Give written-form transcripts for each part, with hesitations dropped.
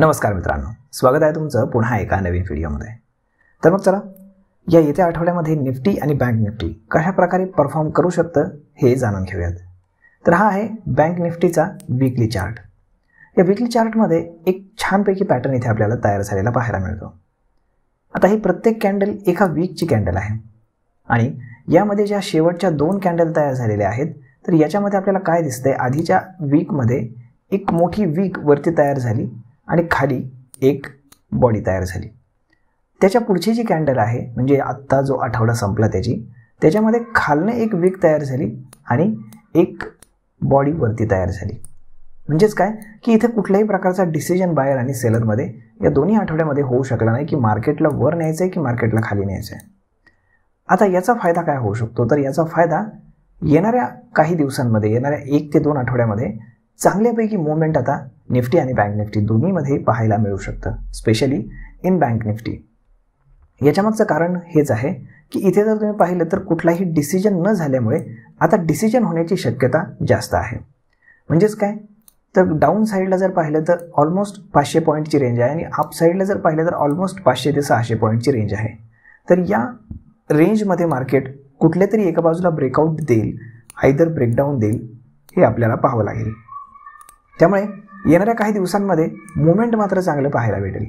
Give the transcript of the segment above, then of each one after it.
नमस्कार मित्रांनो, स्वागत आहे तुमचं पुन्हा एका नवीन व्हिडिओमध्ये। तर मग चला या येत्या आठवड्यामध्ये निफ्टी आणि बँक निफ्टी कशा प्रकारे परफॉर्म करू शकतं हे जाणून घेऊयात। तर हा आहे बँक निफ्टीचा वीकली चार्ट। या वीकली चार्टमध्ये एक छानपैकी पॅटर्न इथे आपल्याला तयार झालेला पाहायला मिळतो। आता ही प्रत्येक कॅन्डल एका वीकची कॅन्डल आहे आणि यामध्ये ज्या शेवटच्या दोन कॅन्डल तयार झालेल्या आहेत तर याच्यामध्ये आपल्याला काय दिसतंय, आधीच्या वीकमध्ये एक मोठी वीक वरती तयार झाली आणि खाली एक बॉडी तयार झाली। त्याच्या पुढची जी कॅन्डल आहे म्हणजे आत्ता जो आठवडा संपला त्याच्यामध्ये खालने एक वीक तयार झाली आणि एक बॉडी वरती तयार झाली। म्हणजेच काय की इथे कुठल्याही प्रकारचा डिसिजन बायर आणि सेलरमध्ये या दोन्ही आठवड्यामध्ये होऊ शकला नाही की मार्केटला वर न्यायचं आहे की मार्केटला खाली न्यायचं आहे। आता याचा फायदा काय होऊ शकतो, तर याचा फायदा येणाऱ्या काही दिवसांमध्ये, येणाऱ्या 1 ते 2 आठवड्यामध्ये चांगल्यापैकी मूवमेंट आता निफ्टी आणि बँक निफ्टी दोन्हीमध्ये पाहायला मिळू शकतं, स्पेशली इन बँक निफ्टी। याच्यामागचं कारण हेच आहे की इथे जर तुम्ही पाहिलं तर कुठलाही डिसिजन न झाल्यामुळे आता डिसिजन होण्याची शक्यता जास्त आहे। म्हणजेच काय, तर डाऊन साईडला जर पाहिलं तर ऑलमोस्ट 500 पॉईंटची रेंज आहे आणि अप साईडला जर पाहिलं तर ऑलमोस्ट 500 ते 600 पॉईंटची रेंज आहे। तर या रेंजमध्ये मार्केट कुठल्या तरी एका बाजूला ब्रेकआउट देईल, आयदर ब्रेकडाऊन देईल, हे आपल्याला पाहावं लागेल। त्यामुळे येणाऱ्या काही दिवसांमध्ये मूवमेंट मात्र चांगलं पाहायला भेटेल।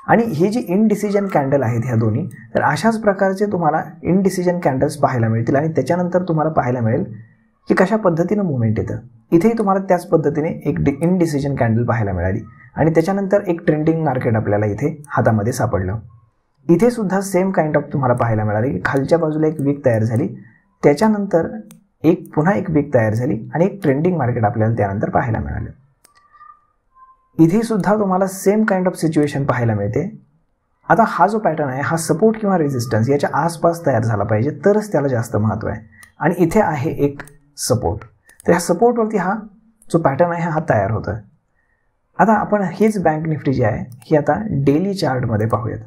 आणि ही जी इनडिसिजन कॅन्डल आहेत ह्या दोन्ही, तर अशाच प्रकारचे तुम्हाला इनडिसिजन कॅन्डल्स पाहायला मिळतील आणि त्याच्यानंतर तुम्हाला पाहायला मिळेल की कशा पद्धतीनं मूवमेंट येतं। इथेही तुम्हाला त्याच पद्धतीने एक इनडिसिजन कॅन्डल पाहायला मिळाली आणि त्याच्यानंतर एक ट्रेंडिंग मार्केट आपल्याला इथे हातामध्ये सापडलं। इथे सुद्धा सेम काइंड ऑफ तुम्हाला पाहायला मिळाले की खालच्या बाजूला एक वीक तयार झाली, त्याच्यानंतर पुन्हा एक वीक तयार झाली आणि एक ट्रेंडिंग मार्केट आपल्याला त्यानंतर पाहायला मिळालं। इथे सुद्धा तुम्हाला सेम काइंड ऑफ सिच्युएशन पाहायला मिळते। आता हा जो पॅटर्न आहे हा सपोर्ट किंवा रेजिस्टन्स याच्या आसपास तयार झाला पाहिजे तरच त्याला जास्त महत्त्व आहे आणि इथे आहे एक सपोर्ट। तर ह्या सपोर्टवरती हा जो पॅटर्न आहे हा तयार होतोय। आता आपण हीच बँक निफ्टी जी आहे ही आता डेली चार्टमध्ये पाहूयात।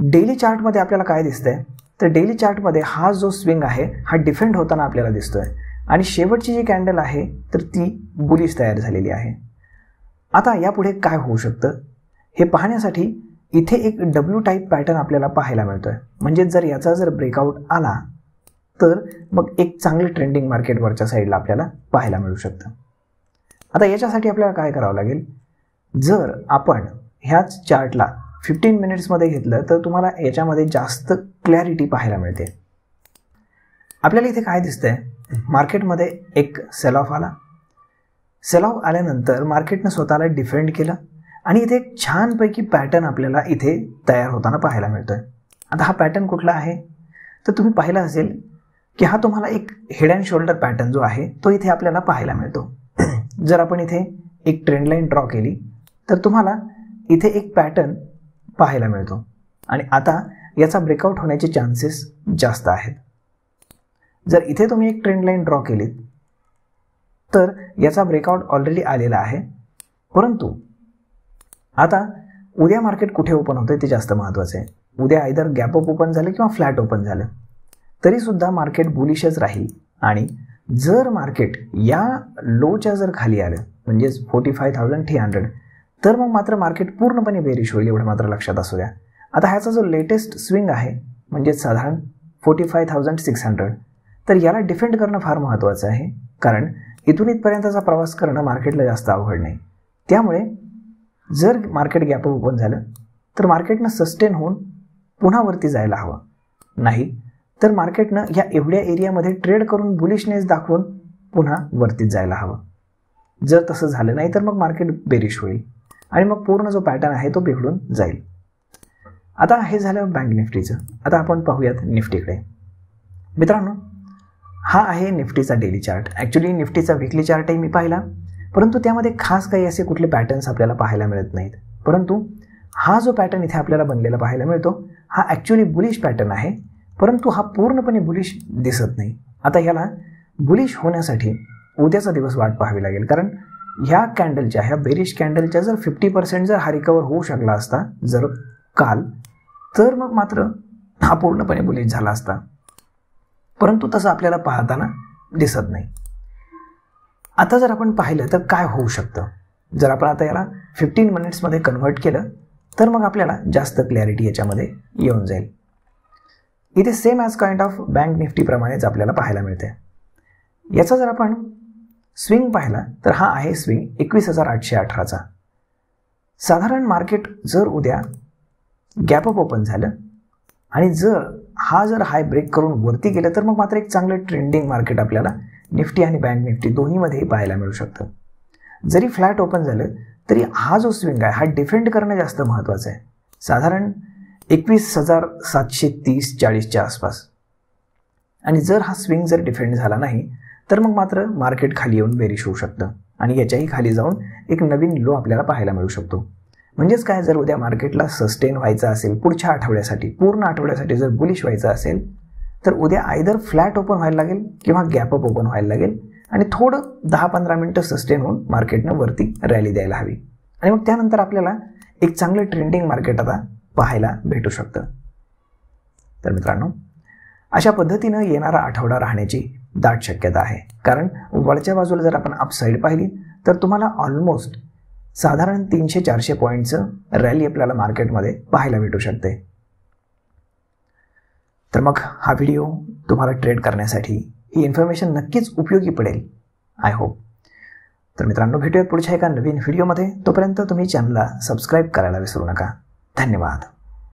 डेली चार्टमध्ये आपल्याला काय दिसतंय, तर डेली चार्टमध्ये हा जो स्विंग आहे हा डिफेंड होताना आपल्याला दिसतोय आणि शेवटची जी कॅन्डल आहे तर ती बुलिश तयार झालेली आहे। आता यापुढे काय होऊ शकतं हे पाहण्यासाठी इथे एक डब्ल्यू टाईप पॅटर्न आपल्याला पाहायला मिळतोय। म्हणजे जर याचा जर ब्रेकआउट आला तर मग एक चांगले ट्रेंडिंग मार्केट वरच्या साईडला आपल्याला पाहायला मिळू शकतं। आता याच्यासाठी आपल्याला काय करावं लागेल, जर आपण ह्याच चार्टला 15 मिनिट्समध्ये घेतलं तर तुम्हाला याच्यामध्ये जास्त क्लॅरिटी पाहायला मिळते। आपल्याला इथे काय दिसतंय, मार्केटमध्ये एक सेल ऑफ आला, सेल ऑफ आल्यानंतर मार्केटनं स्वतःला डिफेंड केलं आणि इथे एक छानपैकी पॅटर्न आपल्याला इथे तयार होताना पाहायला मिळतोय। आता हा पॅटर्न कुठला आहे, तर तुम्ही पाहिला असेल की हा तुम्हाला एक हेड अँड शोल्डर पॅटर्न जो आहे तो इथे आपल्याला पाहायला मिळतो। जर आपण इथे एक ट्रेंड लाईन ड्रॉ केली तर तुम्हाला इथे एक पॅटर्न पाहायला मिळतो आणि आता याचा ब्रेकआउट होण्याचे चान्सेस जास्त आहेत। जर इथे तुम्ही एक ट्रेंड लाईन ड्रॉ केलीत तर याचा ब्रेकआउट ऑलरेडी आलेला आहे, परंतु आता उद्या मार्केट कुठे ओपन होतं ते जास्त महत्त्वाचं आहे। उद्या आयदर गॅप अप ओपन झालं किंवा फ्लॅट ओपन झालं तरीसुद्धा मार्केट बुलिशच राहील आणि जर मार्केट या लोच्या जर खाली आलं म्हणजेच 45,300 तर मग मात्र मार्केट पूर्णपणे बेरिश होईल, एवढं मात्र लक्षात असू द्या। आता ह्याचा जो लेटेस्ट स्विंग आहे म्हणजे साधारण 45,600, तर याला डिफेंड करणं फार महत्त्वाचं आहे, कारण इथून इथपर्यंतचा प्रवास करणं मार्केटला जास्त अवघड नाही। त्यामुळे जर मार्केट गॅप अप ओपन झालं तर मार्केटनं सस्टेन होऊन पुन्हा वरती जायला हवं, नाही तर मार्केटनं या एवढ्या एरियामध्ये ट्रेड करून बुलिशनेस दाखवून पुन्हा वरतीच जायला हवं। जर तसं झालं नाही तर मग मार्केट बेरिश होईल आणि मग पूर्ण जो पॅटर्न आहे तो बिघडून जाईल। आता हे झालं बँक निफ्टीचं। आता आपण पाहूयात निफ्टीकडे। मित्रांनो, हा आहे निफ्टीचा डेली चार्ट। ॲक्च्युली निफ्टीचा वीकली चार्टही मी पाहिला, परंतु त्यामध्ये खास काही असे कुठले पॅटर्न्स आपल्याला पाहायला मिळत नाहीत। परंतु हा जो पॅटर्न इथे आपल्याला बनलेला पाहायला मिळतो हा ॲक्च्युली बुलिश पॅटर्न आहे, परंतु हा पूर्णपणे बुलिश दिसत नाही। आता याला बुलिश होण्यासाठी उद्याचा दिवस वाट पाहावी लागेल, कारण ह्या कॅन्डलच्या, ह्या बेरिश कॅन्डलच्या जर 50% जर हा रिकवर होऊ शकला असता जर काल, तर मग मात्र हा पूर्णपणे बुलिश झाला असता, परंतु तसं आपल्याला पाहताना दिसत नाही। आता जर आपण पाहिलं तर काय होऊ शकतं, जर आपण आता याला 15 मिनिट्समध्ये कन्व्हर्ट केलं तर मग आपल्याला जास्त क्लॅरिटी याच्यामध्ये येऊन जाईल. इथे same as kind of bank निफ्टीप्रमाणेच आपल्याला पाहायला मिळते. याचा जर आपण स्विंग पाहिला तर हा आहे स्विंग 21,818चा. साधारण मार्केट जर उद्या गॅप अप ओपन झालं आणि जर हाय ब्रेक करून वरती गेलं तर मग मात्र एक चांगलं ट्रेंडिंग मार्केट आपल्याला निफ्टी आणि बँक निफ्टी दोन्हीमध्येही पाहायला मिळू शकतं. जरी फ्लॅट ओपन झालं तरी हा जो स्विंग आहे हा डिफेंड करणं जास्त महत्त्वाचं आहे. साधारण 21,730-40च्या आसपास. आणि जर हा स्विंग जर डिफेंड झाला नाही तर मग मात्र मार्केट खाली येऊन बेरिश होऊ शकतं आणि याच्याही खाली जाऊन एक नवीन लो आपल्याला पाहायला मिळू शकतो. म्हणजेच काय, जर उद्या मार्केटला सस्टेन व्हायचं असेल पुढच्या आठवड्यासाठी, पूर्ण आठवड्यासाठी जर बुलिश व्हायचं असेल तर उद्या आयदर फ्लॅट ओपन व्हायला लागेल किंवा गॅप अप ओपन व्हायला लागेल आणि थोडं 10-15 मिनिटं सस्टेन होऊन मार्केटनं वरती रॅली द्यायला हवी आणि मग त्यानंतर आपल्याला एक चांगलं ट्रेंडिंग मार्केट आता पाहायला भेटू शकतं. तर मित्रांनो, अशा पद्धतीनं येणारा आठवडा राहण्याची दाट शक्यता आहे. कारण वरच्या बाजूला जर आपण अपसाईड पाहिली तर तुम्हाला ऑलमोस्ट साधारण 300-400 पॉईंटचं रॅली आपल्याला मार्केटमध्ये पाहायला भेटू शकते. तर मग हा व्हिडिओ तुम्हाला ट्रेड करण्यासाठी ही इन्फॉर्मेशन नक्कीच उपयोगी पडेल, आय होप. तर मित्रांनो, भेटूयात पुढच्या एका नवीन व्हिडिओमध्ये. तोपर्यंत तुम्ही चॅनलला सबस्क्राईब करायला विसरू नका. धन्यवाद.